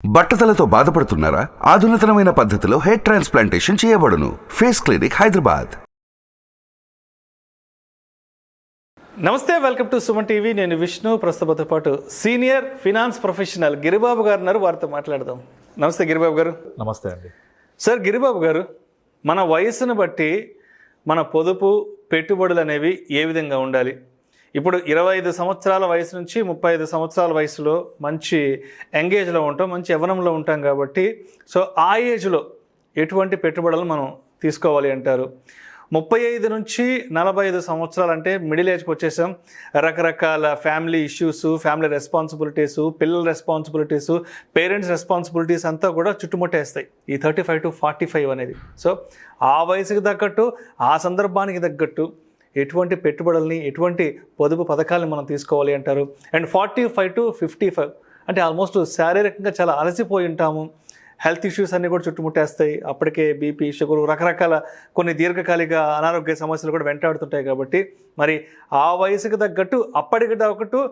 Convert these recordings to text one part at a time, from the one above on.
బట్టతలతో బాధపడుతున్నారా? ఆధునితనమైన పద్ధతిలో hair transplantation చేయబడును. Face clinic, Hyderabad. నమస్తే, వెల్కమ్ టు సుమన్ టీవీ. నేను విష్ణు. ప్రస్తుతంతో పాటు సీనియర్ ఫినాన్స్ ప్రొఫెషనల్ గిరిబాబు గారు ఉన్నారు. వారితో మాట్లాడదాం. నమస్తే గిరిబాబు గారు. నమస్తే అండి. సార్, గిరిబాబు గారు, మన వయసును బట్టి మన పొదుపు పెట్టుబడులు అనేవి ఏ విధంగా ఉండాలి? ఇప్పుడు 25 సంవత్సరాల వయసు నుంచి 35 సంవత్సరాల వయసులో మంచి ఎంగేజ్లో ఉంటాం, మంచి యవ్వనంలో ఉంటాం కాబట్టి సో ఆ ఏజ్లో ఎటువంటి పెట్టుబడులు మనం తీసుకోవాలి అంటారు? 35 నుంచి 45 సంవత్సరాలు అంటే మిడిల్ ఏజ్కి వచ్చేసాం. రకరకాల ఫ్యామిలీ ఇష్యూస్, ఫ్యామిలీ రెస్పాన్సిబిలిటీసు, పిల్లల రెస్పాన్సిబిలిటీసు, పేరెంట్స్ రెస్పాన్సిబిలిటీస్ అంతా కూడా చుట్టుముట్టేస్తాయి ఈ 35 to 45 అనేది. సో ఆ వయసుకి తగ్గట్టు, ఆ సందర్భానికి తగ్గట్టు ఎటువంటి పెట్టుబడుల్ని, ఎటువంటి పొదుపు పథకాలను మనం తీసుకోవాలి అంటారు? అండ్ 45 to 55 అంటే ఆల్మోస్ట్ శారీరకంగా చాలా అలసిపోయి ఉంటాము. హెల్త్ ఇష్యూస్ అన్నీ కూడా చుట్టుముట్టేస్తాయి. అప్పటికే బీపీ, షుగర్, రకరకాల కొన్ని దీర్ఘకాలిక అనారోగ్య సమస్యలు కూడా వెంటాడుతుంటాయి. కాబట్టి మరి ఆ వయసుకు తగ్గట్టు, అప్పటికి తగ్గట్టు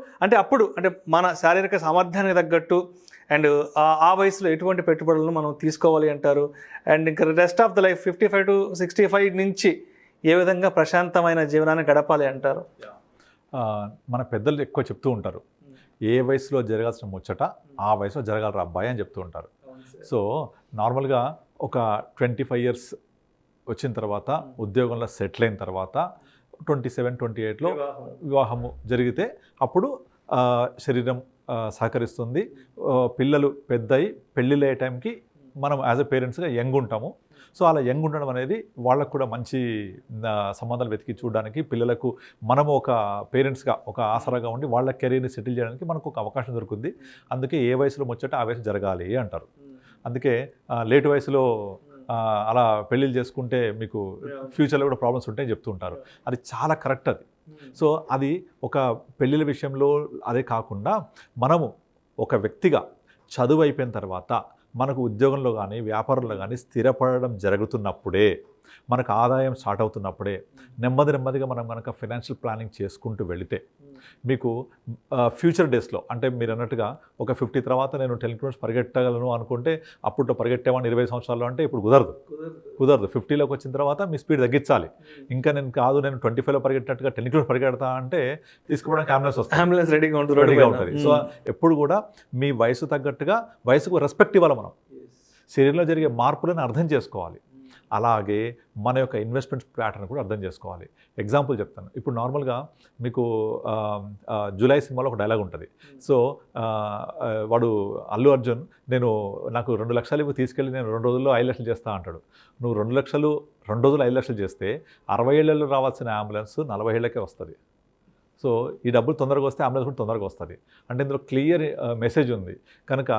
అంటే మన శారీరక సామర్థ్యానికి తగ్గట్టు అండ్ ఆ వయసులో ఎటువంటి పెట్టుబడులను మనం తీసుకోవాలి అంటారు? అండ్ ఇంకా rest of the life 55 to 65 నుంచి ఏ విధంగా ప్రశాంతమైన జీవనాన్ని గడపాలి అంటారు? మన పెద్దలు ఎక్కువ చెప్తూ ఉంటారు, ఏ వయసులో జరగాల్సిన ముచ్చట ఆ వయసులో జరగాలి అబ్బాయి అని చెప్తూ ఉంటారు. సో నార్మల్గా ఒక 25 years వచ్చిన తర్వాత, ఉద్యోగంలో సెటిల్ అయిన తర్వాత 27-28లో వివాహము జరిగితే అప్పుడు శరీరం సహకరిస్తుంది. పిల్లలు పెద్దయి పెళ్ళిళ్ళు అయ్యే టైంకి మనం యాజ్ ఎ పేరెంట్స్గా యంగ్ ఉంటాము. సో అలా యంగ్ ఉండడం అనేది వాళ్ళకు కూడా మంచి సంబంధాలు వెతికి చూడడానికి, పిల్లలకు మనము ఒక పేరెంట్స్గా ఒక ఆసరాగా ఉండి వాళ్ళ కెరీర్ని సెటిల్ చేయడానికి మనకు ఒక అవకాశం దొరుకుతుంది. అందుకే ఏ వయసులో ముచ్చట ఆ వయసు జరగాలి అంటారు. అందుకే లేట్ వయసులో అలా పెళ్ళిళ్ళు చేసుకుంటే మీకు ఫ్యూచర్లో కూడా ప్రాబ్లమ్స్ ఉంటాయని చెప్తూ ఉంటారు. అది చాలా కరెక్ట్ అది. సో అది ఒక పెళ్ళిళ్ళ విషయంలో అదే కాకుండా మనము ఒక వ్యక్తిగా చదువు అయిపోయిన తర్వాత మనకు ఉద్యోగంలో కానీ వ్యాపారంలో కానీ స్థిరపడడం జరుగుతున్నప్పుడే, మనకు ఆదాయం స్టార్ట్ అవుతున్నప్పుడే నెమ్మదిగా మనం కనుక ఫైనాన్షియల్ ప్లానింగ్ చేసుకుంటూ వెళితే మీకు ఫ్యూచర్ డేస్లో, అంటే మీరు అన్నట్టుగా ఒక 50 తర్వాత నేను 10 kilometers పరిగెట్టగలను అనుకుంటే అప్పుడు పరిగెట్టేవాడిని 20 సంవత్సరాలు అంటే ఇప్పుడు కుదరదు. 50లోకి వచ్చిన తర్వాత మీ స్పీడ్ తగ్గించాలి. ఇంకా నేను 25లో పరిగెట్టినట్టుగా 10 kilometers పరిగెడతా అంటే తీసుకోవడానికి అంబులెన్స్ రెడీగా ఉంటుంది. సో ఎప్పుడు కూడా మీ వయసు తగ్గట్టుగా వయసుకు రెస్పెక్ట్ ఇవ్వాలి. మనం శరీరంలో జరిగే మార్పులను అర్థం చేసుకోవాలి. అలాగే మన యొక్క ఇన్వెస్ట్మెంట్ ప్యాటర్న్ కూడా అర్థం చేసుకోవాలి. ఎగ్జాంపుల్ చెప్తాను. ఇప్పుడు నార్మల్గా మీకు జులై సినిమాలో ఒక డైలాగ్ ఉంటుంది. సో వాడు అల్లు అర్జున్, నాకు 2 లక్షలు ఇవ్వు, తీసుకెళ్ళి నేను 2 రోజుల్లో 5 లక్షలు చేస్తా అంటాడు. నువ్వు 2 లక్షలు 2 రోజులు 5 లక్షలు చేస్తే 60 ఏళ్లలో రావాల్సిన అంబులెన్స్ 40 ఏళ్ళకే వస్తుంది. సో ఈ డబ్బులు తొందరగా వస్తే అంబులెన్స్ కూడా తొందరగా వస్తుంది. అంటే ఇందులో క్లియర్ మెసేజ్ ఉంది. కనుక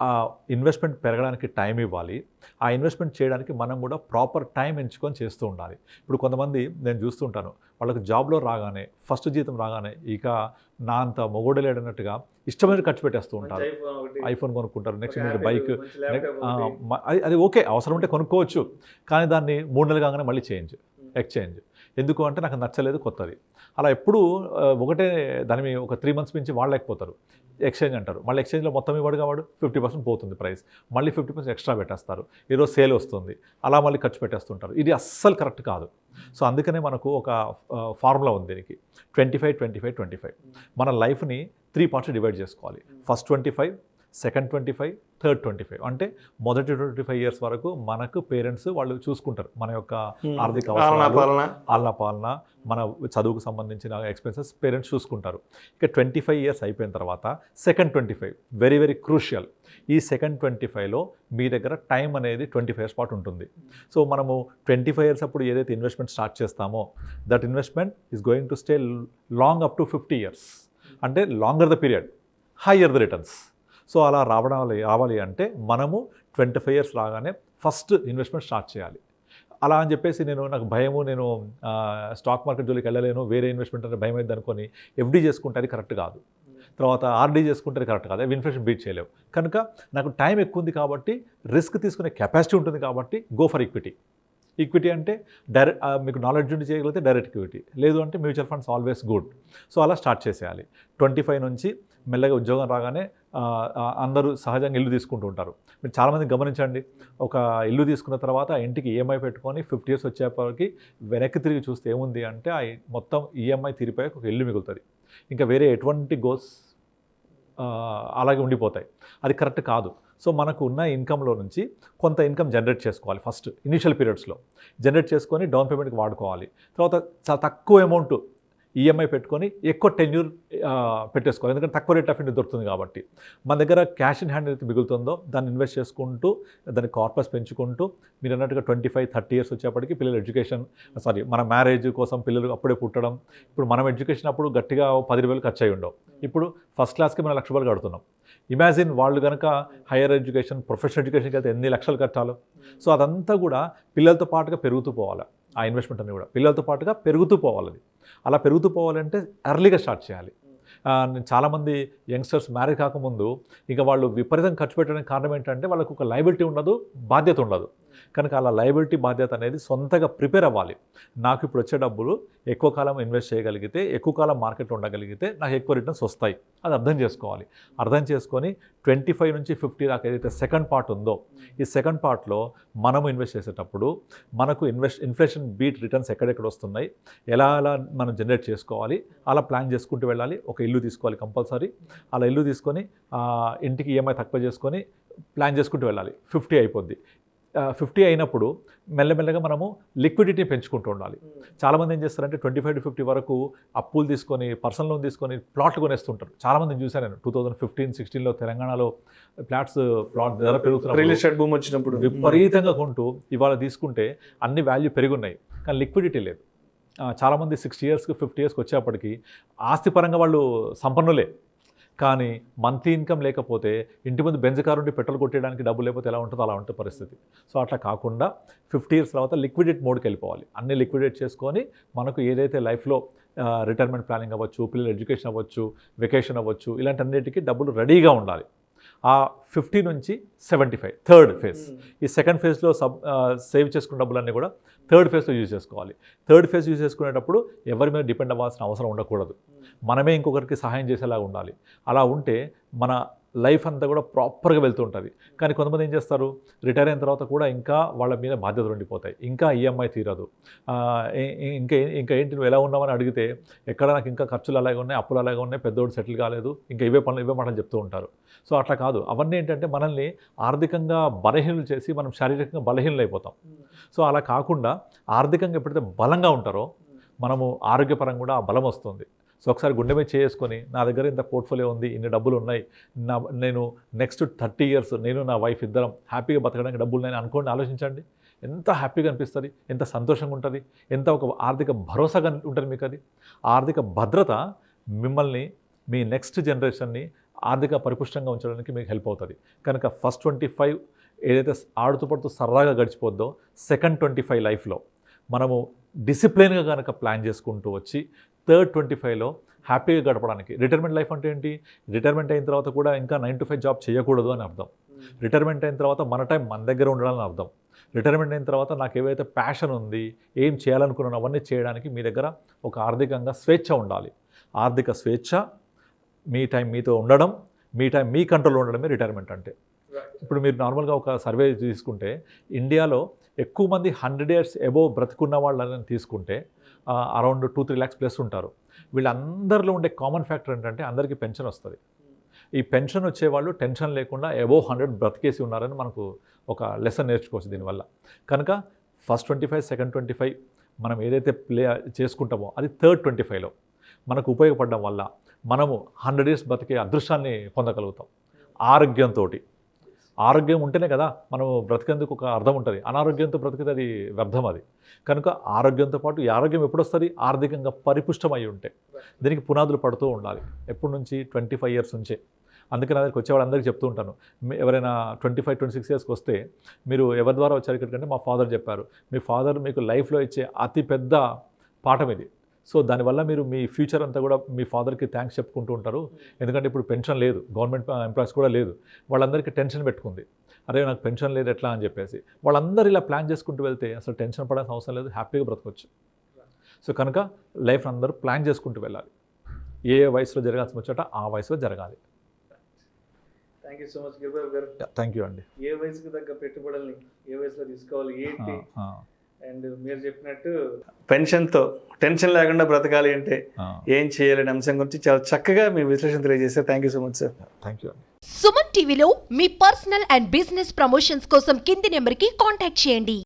ఆ ఇన్వెస్ట్మెంట్ పెరగడానికి టైం ఇవ్వాలి. ఆ ఇన్వెస్ట్మెంట్ చేయడానికి మనం కూడా ప్రాపర్ టైం ఎంచుకొని చేస్తూ ఉండాలి. ఇప్పుడు కొంతమంది నేను చూస్తుంటాను, వాళ్ళకి జాబ్లో రాగానే, ఫస్ట్ జీతం రాగానే ఇక నా అంత మొగోడు లేడన్నట్టుగా ఇష్టమైన ఖర్చు పెట్టేస్తూ ఉంటారు. ఐఫోన్ కొనుక్కుంటారు, నెక్స్ట్ మీరు బైక్, అది ఓకే, అవసరం ఉంటే కొనుక్కోవచ్చు. కానీ దాన్ని 3 నెలలు కాగానే మళ్ళీ ఎక్స్చేంజ్. ఎందుకు అంటే నాకు నచ్చలేదు, కొత్తది. అలా ఎప్పుడు ఒకటే దాని మీద ఒక 3 months నుంచి వాడలేకపోతారు. ఎక్స్చేంజ్ అంటారు. మళ్ళీ ఎక్స్చేంజ్లో మొత్తం ఇవ్వడుగా వాడు 50% పోతుంది ప్రైస్, మళ్ళీ 50% ఎక్స్ట్రా పెట్టేస్తారు. ఈరోజు సేల్ వస్తుంది, అలా మళ్ళీ ఖర్చు పెట్టేస్తుంటారు. ఇది అస్సలు కరెక్ట్ కాదు. సో అందుకనే మనకు ఒక ఫార్ములా ఉంది దీనికి, 25-25-25. మన లైఫ్ని 3 parts డివైడ్ చేసుకోవాలి. First 25, second 25, third 25. అంటే మొదటి 25 years వరకు మనకు పేరెంట్స్ వాళ్ళు చూసుకుంటారు. మన యొక్క ఆర్థిక అవసరాలు, పాలన, మన చదువుకు సంబంధించిన ఎక్స్పెన్సెస్ పేరెంట్స్ చూసుకుంటారు. ఇక 25 years అయిపోయిన తర్వాత సెకండ్ 25 వెరీ వెరీ క్రూషియల్. ఈ సెకండ్ 25లో మీ దగ్గర టైం అనేది 25 years పాటు ఉంటుంది. సో మనము 25 years అప్పుడు ఏదైతే ఇన్వెస్ట్మెంట్ స్టార్ట్ చేస్తామో that investment is going to stay long up to 50 years. అంటే longer the period, higher the returns. So అలా రావాలి అంటే మనము 25 years రాగానే ఫస్ట్ ఇన్వెస్ట్మెంట్ స్టార్ట్ చేయాలి. అలా అని చెప్పేసి నాకు భయము, నేను స్టాక్ మార్కెట్ జోలికి వెళ్ళలేను, వేరే ఇన్వెస్ట్మెంట్ అంటే భయం అయింది అనుకొని ఎఫ్డీ చేసుకుంటే అది కరెక్ట్ కాదు. తర్వాత ఆర్డీ చేసుకుంటే అది కరెక్ట్ కాదు. అవి ఇన్ఫ్లేషన్ బీట్ చేయలేవు. కనుక నాకు టైం ఎక్కువ ఉంది కాబట్టి, రిస్క్ తీసుకునే కెపాసిటీ ఉంటుంది కాబట్టి గో ఫర్ ఈక్విటీ అంటే డైరెక్ట్ మీకు నాలెడ్జ్ ఉండి చేయగలిగితే డైరెక్ట్ ఈక్విటీ, లేదు అంటే mutual funds always good. So అలా స్టార్ట్ చేసేయాలి. 25 నుంచి మెల్లగా ఉద్యోగం రాగానే అందరూ సహజంగా ఇల్లు తీసుకుంటూ ఉంటారు. మీరు చాలామంది గమనించండి, ఒక ఇల్లు తీసుకున్న తర్వాత ఆ ఇంటికి ఈఎంఐ పెట్టుకొని 50 years వచ్చేప్పటికి వెనక్కి తిరిగి చూస్తే ఏముంది అంటే మొత్తం ఈఎంఐ తీరిపోయాక ఒక ఇల్లు మిగులుతుంది. ఇంకా వేరే ఎటువంటి గోల్స్ అలాగే ఉండిపోతాయి. అది కరెక్ట్ కాదు. సో మనకు ఉన్న ఇన్కంలో నుంచి కొంత ఇన్కమ్ జనరేట్ చేసుకోవాలి. ఫస్ట్ ఇనిషియల్ పీరియడ్స్లో జనరేట్ చేసుకొని డౌన్ పేమెంట్కి వాడుకోవాలి. తర్వాత చాలా తక్కువ అమౌంట్ ఈఎంఐ పెట్టుకొని ఎక్కువ టెన్యూర్ పెట్టేసుకోవాలి. ఎందుకంటే తక్కువ రేట్ ఆఫ్ ఇంట్రెస్ట్ దొరుకుతుంది కాబట్టి. మన దగ్గర క్యాష్ ఇన్ హ్యాండ్ అయితే మిగులుతుందో దాన్ని ఇన్వెస్ట్ చేసుకుంటూ దాని కార్పస్ పెంచుకుంటూ మీరు అన్నట్టుగా 25-30 years వచ్చేప్పటికి పిల్లల ఎడ్యుకేషన్ మన మ్యారేజ్ కోసం పిల్లలు అప్పుడే పుట్టడం. ఇప్పుడు మనం ఎడ్యుకేషన్ అప్పుడు గట్టిగా 10,000 ఖర్చు అయ్యి ఉండవు. ఇప్పుడు ఫస్ట్ క్లాస్కి మనం ₹1,00,000 కడుతున్నాం. ఇమాజిన్ వాళ్ళు కనుక హైయర్ ఎడ్యుకేషన్ ప్రొఫెషనల్ ఎడ్యుకేషన్కి అయితే ఎన్ని లక్షలు కట్టాలో. సో అదంతా కూడా పిల్లలతో పాటుగా పెరుగుతూ పోవాలి. ఆ ఇన్వెస్ట్మెంట్ అన్నీ కూడా పిల్లలతో పాటుగా పెరుగుతూ పోవాలి. అలా పెరుగుతూ పోవాలంటే ఎర్లీగా స్టార్ట్ చేయాలి. చాలామంది యంగ్స్టర్స్ మ్యారేజ్ కాకముందు ఇక వాళ్ళు విపరీతంగా ఖర్చు పెట్టడానికి కారణం ఏంటంటే వాళ్ళకు ఒక లయబిలిటీ ఉండదు, బాధ్యత ఉండదు. కనుక అలా లయబిలిటీ బాధ్యత అనేది సొంతగా ప్రిపేర్ అవ్వాలి. నాకు ఇప్పుడు వచ్చే డబ్బులు ఎక్కువ కాలం ఇన్వెస్ట్ చేయగలిగితే, ఎక్కువ కాలం మార్కెట్లో ఉండగలిగితే నాకు ఎక్కువ రిటర్న్స్ వస్తాయి. అది అర్థం చేసుకోవాలి. అర్థం చేసుకొని 25 నుంచి 50 దాకా ఏదైతే సెకండ్ పార్ట్ ఉందో ఈ సెకండ్ పార్ట్లో మనము ఇన్వెస్ట్ చేసేటప్పుడు మనకు ఇన్ఫ్లేషన్ బీట్ రిటర్న్స్ ఎక్కడెక్కడ వస్తున్నాయి, ఎలా మనం జనరేట్ చేసుకోవాలి, అలా ప్లాన్ చేసుకుంటూ వెళ్ళాలి. ఒక ఇల్లు తీసుకోవాలి కంపల్సరీ. అలా ఇల్లు తీసుకొని ఇంటికి ఈఎంఐ తక్కువ చేసుకొని ప్లాన్ చేసుకుంటూ వెళ్ళాలి. 50 అయిపోద్ది. 50 అయినప్పుడు మెల్లమెల్లగా మనము లిక్విడిటీ పెంచుకుంటూ ఉండాలి. చాలామంది ఏం చేస్తారంటే 25 to 50 వరకు అప్పులు తీసుకొని పర్సనల్ లోన్ తీసుకొని ప్లాట్లు కొనేస్తుంటారు. చాలామంది చూశాను నేను 2015-16లో తెలంగాణలో ప్లాట్ ధర పెరుగుతున్నప్పుడు రియల్ ఎస్టేట్ భూమి వచ్చినప్పుడు విపరీతంగా కొంటూ ఇవాళ తీసుకుంటే అన్ని వాల్యూ పెరుగున్నాయి కానీ లిక్విడిటీ లేదు. చాలామంది 60 yearsకి 50 yearsకి వచ్చేప్పటికి ఆస్తిపరంగా వాళ్ళు సంపన్నులే, కానీ మంత్లీ ఇన్కమ్ లేకపోతే ఇంటి ముందు బెంజ్ కారు ఉండి పెట్రోల్ కొట్టేయడానికి డబ్బు లేకపోతే ఎలా ఉంటుందో అలా ఉంటుంది పరిస్థితి. సో అట్లా కాకుండా 50 years తర్వాత లిక్విడేట్ మోడ్కి వెళ్ళిపోవాలి. అన్నీ లిక్విడేట్ చేసుకొని మనకు ఏదైతే లైఫ్లో రిటైర్మెంట్ ప్లానింగ్ అవ్వచ్చు, పిల్లల ఎడ్యుకేషన్ అవ్వచ్చు, వెకేషన్ అవ్వచ్చు, ఇలాంటి అన్నిటికీ డబ్బులు రెడీగా ఉండాలి. ఆ 50 నుంచి 75 థర్డ్ ఫేజ్. ఈ సెకండ్ ఫేజ్లో సేవ్ చేసుకున్న డబ్బులన్నీ కూడా థర్డ్ ఫేజ్లో యూజ్ చేసుకోవాలి. థర్డ్ ఫేజ్ యూజ్ చేసుకునేటప్పుడు ఎవరి మీద డిపెండ్ అవ్వాల్సిన అవసరం ఉండకూడదు. మనమే ఇంకొకరికి సహాయం చేసేలాగా ఉండాలి. అలా ఉంటే మన లైఫ్ అంతా కూడా ప్రాపర్గా వెళ్తూ ఉంటుంది. కానీ కొంతమంది ఏం చేస్తారు, రిటైర్ అయిన తర్వాత కూడా ఇంకా వాళ్ళ మీద బాధ్యతలు ఉండిపోతాయి, ఇంకా ఈఎంఐ తీరదు, ఇంకా ఏంటి నువ్వు ఎలా ఉన్నావని అడిగితే ఎక్కడ నాకు ఇంకా ఖర్చులు అలాగే ఉన్నాయి, అప్పులు అలాగే ఉన్నాయి, పెద్దోడు సెటిల్ కాలేదు, ఇంకా ఇవే మాటలు చెప్తూ ఉంటారు. సో అట్లా కాదు. అవన్నీ ఏంటంటే మనల్ని ఆర్థికంగా బలహీనలు చేసి మనం శారీరకంగా బలహీనలు అయిపోతాం. సో అలా కాకుండా ఆర్థికంగా ఎప్పుడైతే బలంగా ఉంటారో మనము ఆరోగ్యపరంగా కూడా ఆ బలం వస్తుంది. సో ఒకసారి గుండె మీద చేసుకొని నా దగ్గర ఇంత పోర్ట్ఫోలియో ఉంది, ఇన్ని డబ్బులు ఉన్నాయి, నేను నెక్స్ట్ 30 years నేను నా వైఫ్ ఇద్దరం హ్యాపీగా బతకడానికి డబ్బులు ఉన్నాయని అనుకోండి. ఆలోచించండి ఎంత హ్యాపీగా అనిపిస్తుంది, ఎంత సంతోషంగా ఉంటుంది, ఎంత ఒక ఆర్థిక భరోసాగా ఉంటుంది మీకు. అది ఆర్థిక భద్రత మిమ్మల్ని మీ నెక్స్ట్ జనరేషన్ని ఆర్థిక పరిపుష్టంగా ఉంచడానికి మీకు హెల్ప్ అవుతుంది. కనుక ఫస్ట్ 25 ఏదైతే ఆడుతూ పడుతూ సరదాగా గడిచిపోద్దో సెకండ్ 25 లైఫ్లో మనము డిసిప్లిన్గా కనుక ప్లాన్ చేసుకుంటూ వచ్చి థర్డ్ 25లో హ్యాపీగా గడపడానికి. రిటైర్మెంట్ లైఫ్ అంటే ఏంటి, రిటైర్మెంట్ అయిన తర్వాత కూడా ఇంకా 9 to 5 జాబ్ చేయకూడదు అని అర్థం. రిటైర్మెంట్ అయిన తర్వాత మన టైం మన దగ్గర ఉండాలని అర్థం. రిటైర్మెంట్ అయిన తర్వాత నాకు ఏవైతే ప్యాషన్ ఉంది, ఏం చేయాలనుకున్నానో అవన్నీ చేయడానికి మీ దగ్గర ఒక ఆర్థికంగా స్వేచ్ఛ ఉండాలి. ఆర్థిక స్వేచ్ఛ, మీ టైం మీతో ఉండడం, మీ టైం మీ కంట్రోల్లో ఉండడమే రిటైర్మెంట్ అంటే. ఇప్పుడు మీరు నార్మల్గా ఒక సర్వే తీసుకుంటే ఇండియాలో ఎక్కువ మంది 100 years అబోవ్ బ్రతుకున్న వాళ్ళని తీసుకుంటే అరౌండ్ 2-3 lakhs ప్లస్ ఉంటారు. వీళ్ళందరిలో ఉండే కామన్ ఫ్యాక్టర్ ఏంటంటే అందరికీ పెన్షన్ వస్తుంది. ఈ పెన్షన్ వచ్చేవాళ్ళు టెన్షన్ లేకుండా అబోవ్ 100 బ్రతికేసి ఉన్నారని మనకు ఒక లెసన్ నేర్చుకోవచ్చు దీనివల్ల. కనుక ఫస్ట్ 25 సెకండ్ 25 మనం ఏదైతే ప్లే చేసుకుంటామో అది థర్డ్ 25లో మనకు ఉపయోగపడడం వల్ల మనము 100 years బ్రతికే అదృష్టాన్ని పొందగలుగుతాం. ఆరోగ్యం ఉంటేనే కదా మనం బ్రతికేందుకు ఒక అర్థం ఉంటుంది. అనారోగ్యంతో బ్రతికితే అది వ్యర్థం. అది కనుక ఆరోగ్యంతో పాటు ఈ ఆరోగ్యం ఎప్పుడు వస్తుంది, ఆర్థికంగా పరిపుష్టమై ఉంటే. దీనికి పునాదులు పడుతూ ఉండాలి. ఎప్పటి నుంచి 25 years నుంచే. అందుకని దగ్గరికి వచ్చేవాళ్ళందరికీ చెప్తూ ఉంటాను, ఎవరైనా 25-26 yearsకి వస్తే మీరు ఎవరి ద్వారా వచ్చారు ఇక్కడికంటే మా ఫాదర్ చెప్పారు. మీ ఫాదర్ మీకు లైఫ్లో ఇచ్చే అతిపెద్ద పాఠం ఇది. సో దానివల్ల మీరు మీ ఫ్యూచర్ అంతా కూడా మీ ఫాదర్కి థ్యాంక్స్ చెప్పుకుంటూ ఉంటారు. ఎందుకంటే ఇప్పుడు పెన్షన్ లేదు, గవర్నమెంట్ ఎంప్లాయీస్ కూడా లేదు, వాళ్ళందరికీ టెన్షన్ పెట్టుకుంది, అరే నాకు పెన్షన్ లేదు ఎట్లా అని చెప్పేసి. వాళ్ళందరూ ఇలా ప్లాన్ చేసుకుంటూ వెళ్తే అసలు టెన్షన్ పడాల్సిన అవసరం లేదు, హ్యాపీగా బ్రతకొచ్చు. సో కనుక లైఫ్ అందరూ ప్లాన్ చేసుకుంటూ వెళ్ళాలి. ఏ వయసులో జరగాల్సిన ముచ్చట ఆ వయసులో జరగాలి. Thank you so much Giribabu garu. Thank you అండి. ఏ వయసుకు తగ్గ పెట్టుబడుల్ని ఏ వయసులో తీసుకోవాలి ఏంటి, అండ్ మీరు చెప్పినట్టు పెన్షన్తో టెన్షన్ లేకుండా బ్రతకాలి అంటే ఏం చేయాలనే అంశం గురించి చాలా చక్కగా మీ విశ్లేషణ తెలియజేశారు. Thank you so much sir. Thank you అండి. సుమన్ టీవీలో మీ పర్సనల్ అండ్ బిజినెస్ ప్రమోషన్స్ కోసం కింది నెంబర్కి కాంటాక్ట్ చేయండి.